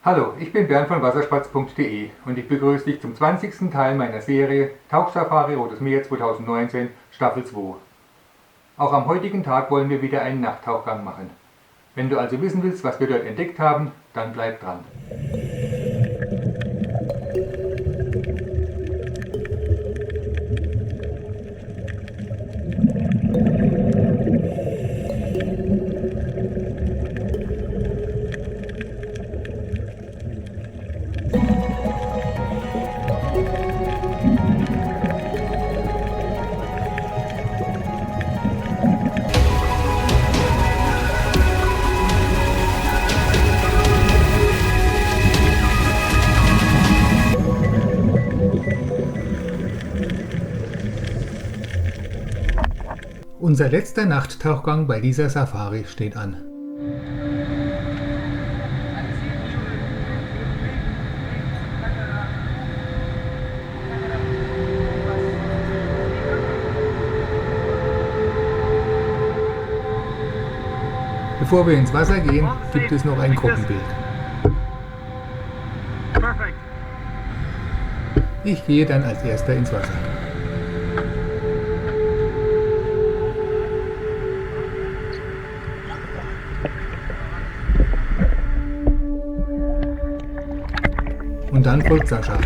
Hallo, ich bin Bernd von wasserspatz.de und ich begrüße dich zum 20. Teil meiner Serie Tauchsafari Rotes Meer 2019, Staffel 2. Auch am heutigen Tag wollen wir wieder einen Nachttauchgang machen. Wenn du also wissen willst, was wir dort entdeckt haben, dann bleib dran. Unser letzter Nachttauchgang bei dieser Safari steht an. Bevor wir ins Wasser gehen, gibt es noch ein Gruppenbild. Ich gehe dann als erster ins Wasser. Und dann folgt Sascha.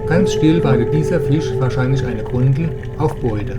Ganz still wartet dieser Fisch, wahrscheinlich eine Grundel, auf Beute.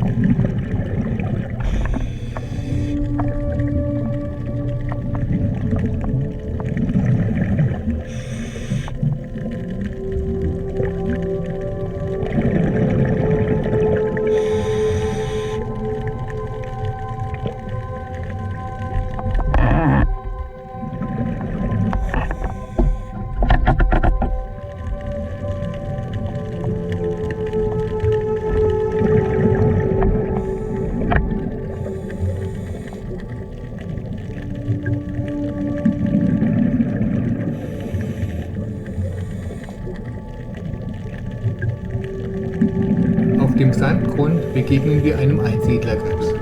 Auf dem Sandgrund begegnen wir einem Einsiedlerkrebs.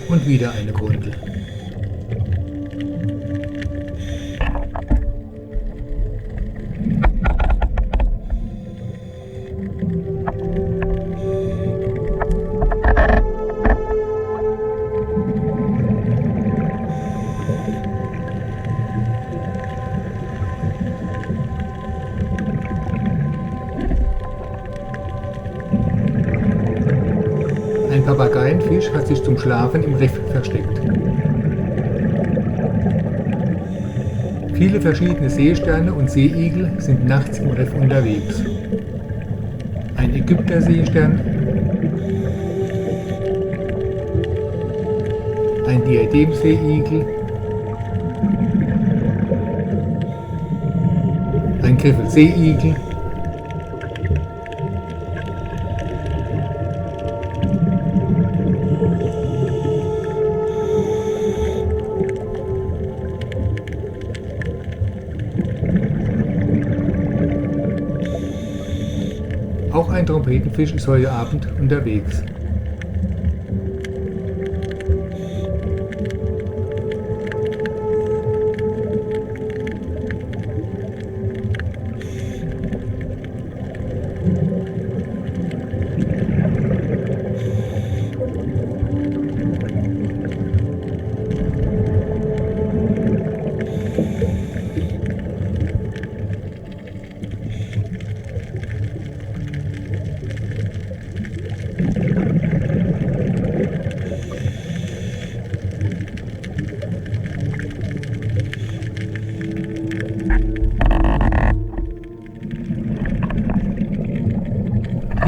Und wieder eine Grundel. Ein Papageienfisch hat sich zum Schlafen im Riff versteckt. Viele verschiedene Seesterne und Seeigel sind nachts im Riff unterwegs. Ein Ägypterseestern, ein Diademseeigel, ein Griffelseeigel, auch ein Trompetenfisch ist heute Abend unterwegs.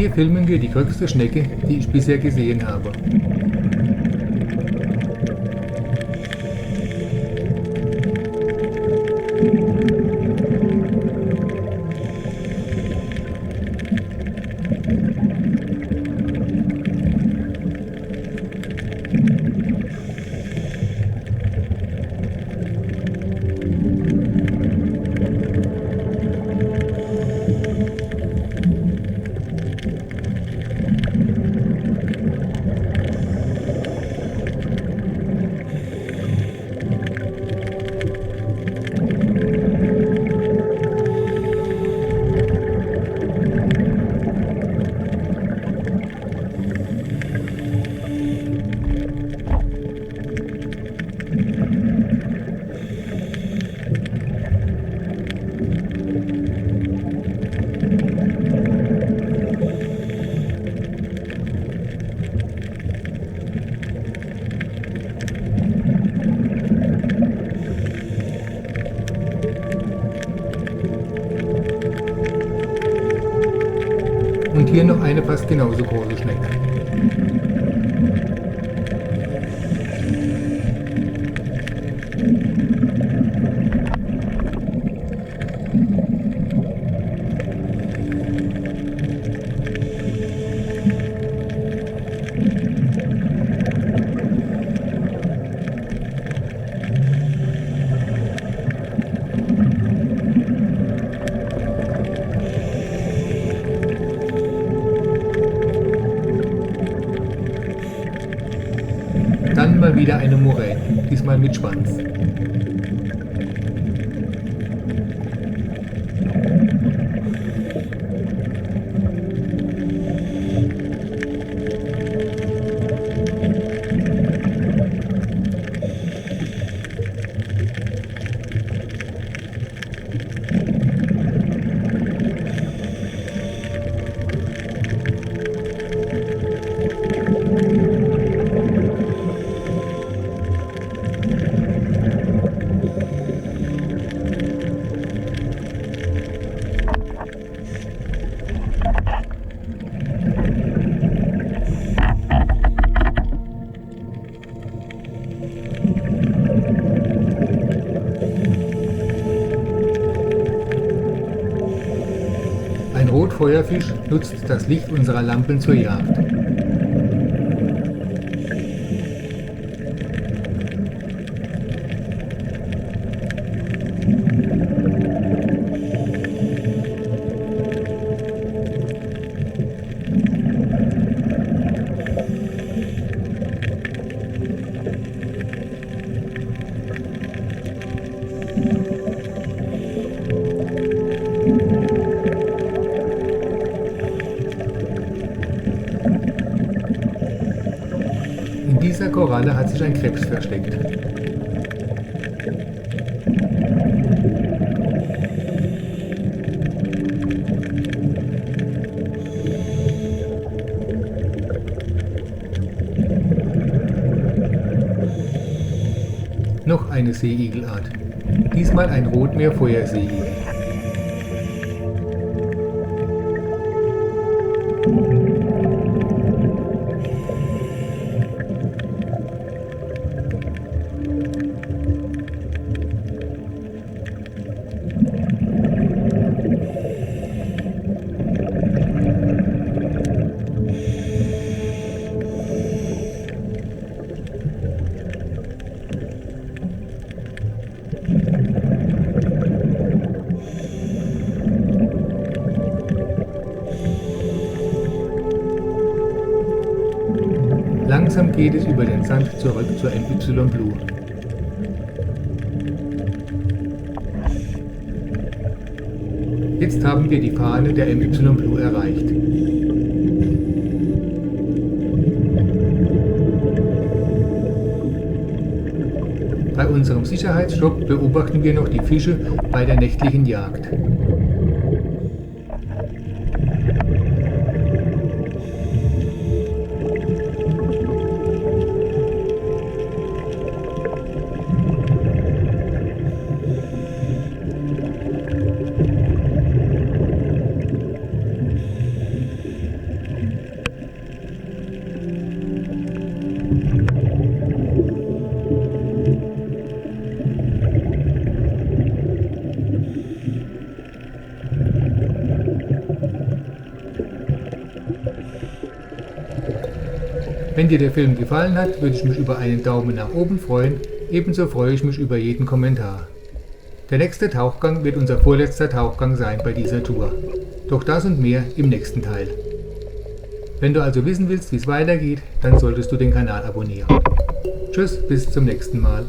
Hier filmen wir die größte Schnecke, die ich bisher gesehen habe. Und hier noch eine fast genauso große Schnecke. Dann mal wieder eine Moräne, diesmal mit Schwanz. Ein Rotfeuerfisch nutzt das Licht unserer Lampen zur Jagd. In dieser Koralle hat sich ein Krebs versteckt. Noch eine Seeigelart. Diesmal ein Rotmeer-Feuerseeigel. Langsam geht es über den Sand zurück zur MY Blue. Jetzt haben wir die Fahne der MY Blue erreicht. Bei unserem Sicherheitsstopp beobachten wir noch die Fische bei der nächtlichen Jagd. Wenn dir der Film gefallen hat, würde ich mich über einen Daumen nach oben freuen, ebenso freue ich mich über jeden Kommentar. Der nächste Tauchgang wird unser vorletzter Tauchgang sein bei dieser Tour. Doch das und mehr im nächsten Teil. Wenn du also wissen willst, wie es weitergeht, dann solltest du den Kanal abonnieren. Tschüss, bis zum nächsten Mal.